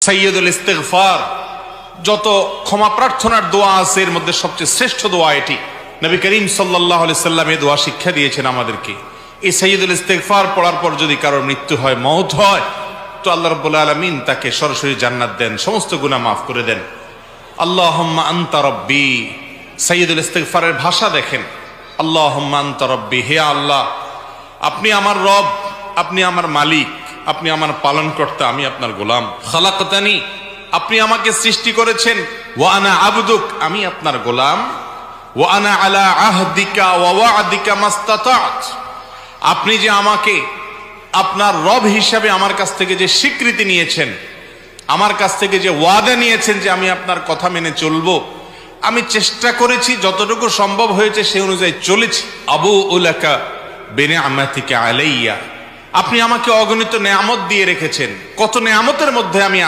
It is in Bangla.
সাইয়্যিদুল ইস্তিগফার, যত ক্ষমা প্রার্থনার দোয়া আছে এর মধ্যে সবচেয়ে শ্রেষ্ঠ দোয়া এটি। নবী করিম সাল্লাল্লাহু আলাইহি সাল্লাম এই দোয়া শিক্ষা দিয়েছেন আমাদেরকে। এই সাইয়্যিদুল ইস্তিগফার পড়ার পর যদি কারোর মৃত্যু হয়, মওত হয়, তো আল্লাহ রাব্বুল আলামিন তাকে সরাসরি জান্নাত দেন, সমস্ত গুনাহ মাফ করে দেন। আল্লাহুম্মা আনতা রাব্বি, সাইয়্যিদুল ইস্তিগফারের ভাষা দেখেন, আল্লাহুম্মা আনতা রাব্বি, হে আল্লাহ আপনি আমার রব, আপনি আমার মালিক, আপনি আমার পালনকর্তা, আমি আপনার গোলাম। খালাকতানি, আপনি আমাকে সৃষ্টি করেছেন। ওয়া আনা আবদুক, আমি আপনার গোলাম। ওয়া আনা আলা আহদিকা ওয়া ওয়া'দিকা মাস্তাতা'ত, আপনি যে আমাকে আপনার রব হিসাবে আমার কাছ থেকে যে স্বীকৃতি নিয়েছেন, আমার কাছ থেকে যে ওয়াদা নিয়েছেন যে আমি আপনার কথা মেনে চলবো, আমি চেষ্টা করেছি, যতটুকু সম্ভব হয়েছে সে অনুযায়ী চলেছি। আবু উলাকা বিনিআমাতিকা আলাইয়া, আপনি আমাকে অগণিত নেয়ামত দিয়ে রেখেছেন, কত নেয়ামতের মধ্যে আমি